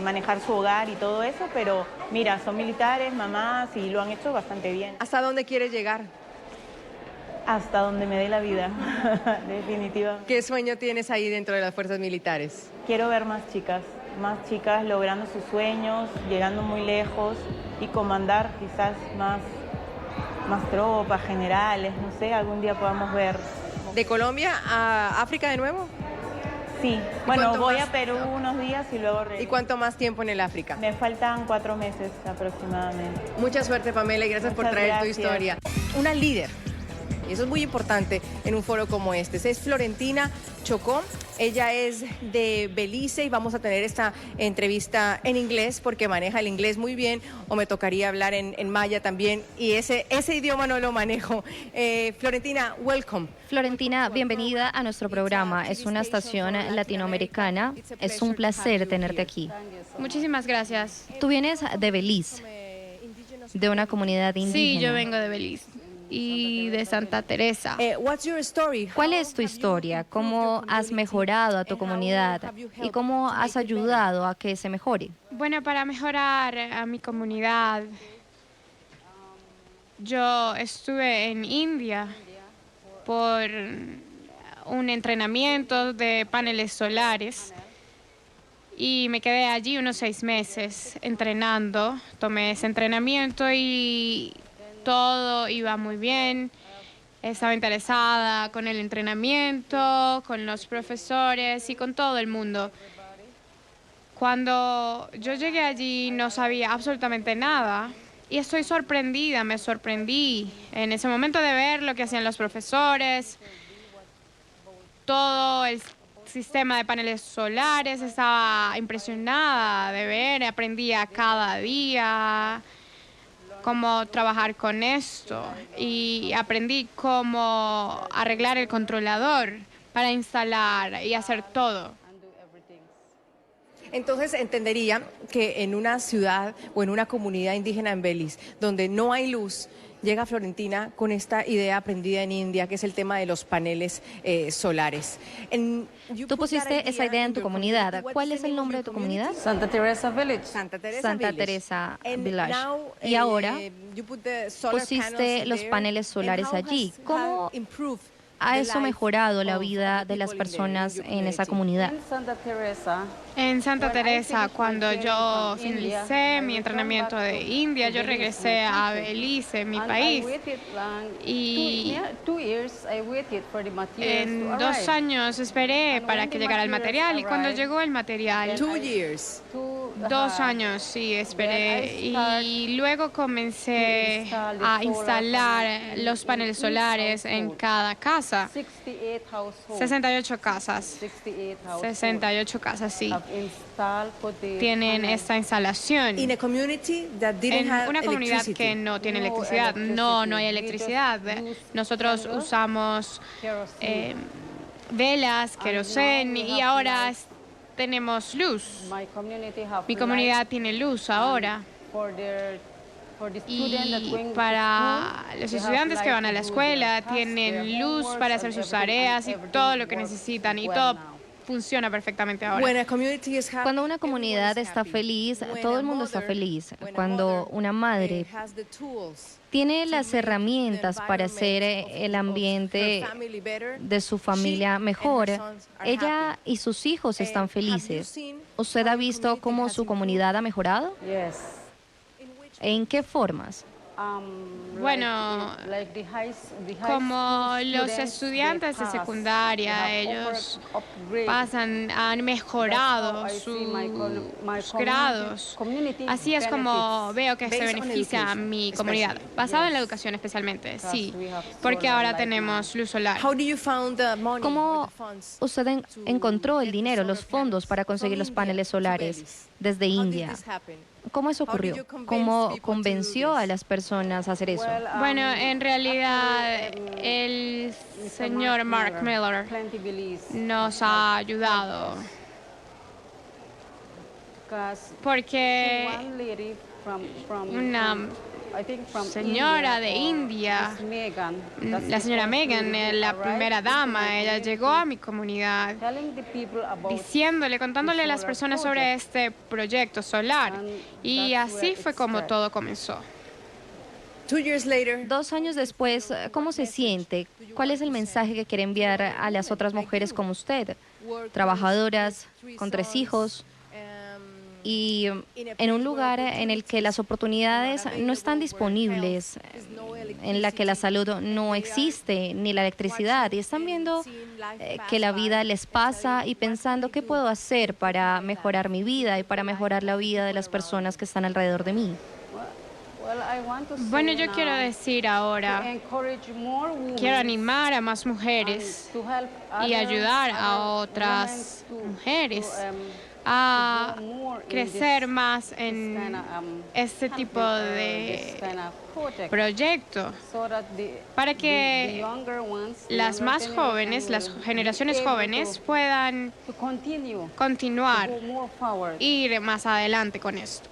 [SPEAKER 9] manejar su hogar y todo eso, pero mira, son militares, mamás y lo han hecho bastante bien.
[SPEAKER 3] ¿Hasta dónde quieres llegar?
[SPEAKER 9] Hasta donde me dé la vida, definitivamente.
[SPEAKER 3] ¿Qué sueño tienes ahí dentro de las fuerzas militares?
[SPEAKER 9] Quiero ver más chicas logrando sus sueños, llegando muy lejos y comandar quizás más tropas, generales, no sé, algún día podamos ver.
[SPEAKER 3] ¿De Colombia a África de nuevo?
[SPEAKER 9] Sí, bueno, voy a Perú unos días y luego regreso.
[SPEAKER 3] ¿Y cuánto más tiempo en el África?
[SPEAKER 9] Me faltan 4 meses aproximadamente.
[SPEAKER 3] Mucha suerte, Pamela, y gracias por traer tu historia. Una líder, y eso es muy importante en un foro como este, es Florentina Chocó. Ella es de Belice y vamos a tener esta entrevista en inglés porque maneja el inglés muy bien, o me tocaría hablar en maya también, y ese idioma no lo manejo. Florentina, welcome.
[SPEAKER 10] Florentina, bienvenida a nuestro programa. Es una estación latinoamericana. Es un placer tenerte aquí.
[SPEAKER 11] Muchísimas gracias.
[SPEAKER 10] Tú vienes de Belice, de una comunidad indígena.
[SPEAKER 11] Sí, yo vengo de Belice y de Santa Teresa.
[SPEAKER 3] What's your story?
[SPEAKER 10] ¿Cuál es tu historia? ¿Cómo has mejorado a tu comunidad? ¿Y cómo has ayudado a que se mejore?
[SPEAKER 11] Bueno, para mejorar a mi comunidad, yo estuve en India por un entrenamiento de paneles solares y me quedé allí unos 6 meses entrenando. Tomé ese entrenamiento y todo iba muy bien. Estaba interesada con el entrenamiento, con los profesores y con todo el mundo. Cuando yo llegué allí no sabía absolutamente nada y estoy sorprendida, me sorprendí en ese momento de ver lo que hacían los profesores, todo el sistema de paneles solares, estaba impresionada de ver, aprendía cada día cómo trabajar con esto y aprendí cómo arreglar el controlador para instalar y hacer todo.
[SPEAKER 3] Entonces entendería que en una ciudad o en una comunidad indígena en Belice, donde no hay luz, llega Florentina con esta idea aprendida en India, que es el tema de los paneles solares.
[SPEAKER 10] Tú pusiste esa idea en tu comunidad. ¿Cuál es el nombre de tu comunidad?
[SPEAKER 1] Santa Teresa Village.
[SPEAKER 3] Santa
[SPEAKER 10] Santa Teresa Village. Y ahora pusiste los paneles solares allí. ¿Cómo ha eso mejorado la vida de las personas en esa comunidad?
[SPEAKER 11] En Santa Teresa, cuando yo finalicé mi entrenamiento de India, yo regresé a Belice, mi país, y en 2 años esperé para que llegara el material, y cuando llegó el material, 2 años, sí, esperé, y luego comencé a instalar los paneles solares en cada casa. 68 casas. 68 casas, sí. Tienen esta instalación. En una comunidad que no tiene electricidad. No hay electricidad. Nosotros usamos velas, queroseno, y ahora tenemos luz. Mi comunidad tiene luz ahora. Y para los estudiantes que van a la escuela tienen luz para hacer sus tareas y todo lo que necesitan, y todo funciona perfectamente ahora.
[SPEAKER 10] Cuando una comunidad está feliz, todo el mundo está feliz. Cuando una madre tiene las herramientas para hacer el ambiente de su familia mejor, ella y sus hijos están felices. ¿Usted ha visto cómo su comunidad ha mejorado? ¿En qué formas?
[SPEAKER 11] Bueno, como los estudiantes de secundaria, ellos han mejorado sus grados. Así es como veo que se beneficia a mi comunidad, basado en la educación especialmente, sí, porque ahora tenemos luz solar.
[SPEAKER 10] ¿Cómo usted encontró el dinero, los fondos para conseguir los paneles solares desde India? ¿Cómo eso ocurrió? ¿Cómo convenció a las personas a hacer eso?
[SPEAKER 11] Bueno, en realidad el señor Mark Miller nos ha ayudado, porque una señora de India, la señora Megan, la primera dama, ella llegó a mi comunidad contándole a las personas sobre este proyecto solar, y así fue como todo comenzó.
[SPEAKER 10] 2 años después, ¿cómo se siente? ¿Cuál es el mensaje que quiere enviar a las otras mujeres como usted, trabajadoras, con 3 hijos, y en un lugar en el que las oportunidades no están disponibles, en la que la salud no existe, ni la electricidad, y están viendo que la vida les pasa y pensando qué puedo hacer para mejorar mi vida y para mejorar la vida de las personas que están alrededor de mí?
[SPEAKER 11] Bueno, yo quiero decir ahora, quiero animar a más mujeres y ayudar a otras mujeres a crecer más en este tipo de proyecto, para que las más jóvenes, las generaciones jóvenes, puedan continuar, ir más adelante con esto.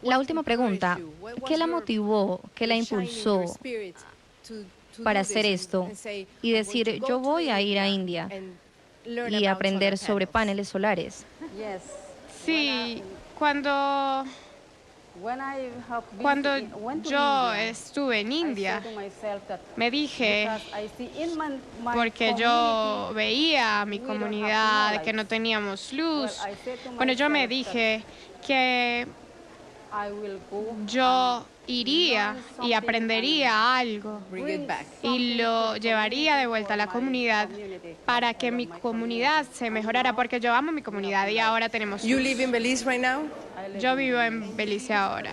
[SPEAKER 10] La última pregunta, ¿qué la motivó, qué la impulsó para hacer esto y decir, yo voy a ir a India y aprender sobre paneles solares?
[SPEAKER 11] Sí, cuando yo estuve en India, me dije, porque yo veía a mi comunidad que no teníamos luz, cuando yo me dije que yo iría y aprendería algo y lo llevaría de vuelta a la comunidad para que mi comunidad se mejorara, porque yo amo mi comunidad y ahora tenemos luz. Yo vivo en Belice ahora,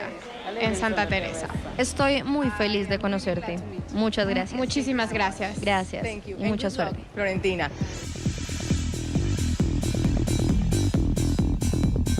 [SPEAKER 11] en Santa Teresa.
[SPEAKER 10] Estoy muy feliz de conocerte. Muchas gracias.
[SPEAKER 11] Muchísimas gracias.
[SPEAKER 10] Gracias y mucha suerte.
[SPEAKER 3] Florentina.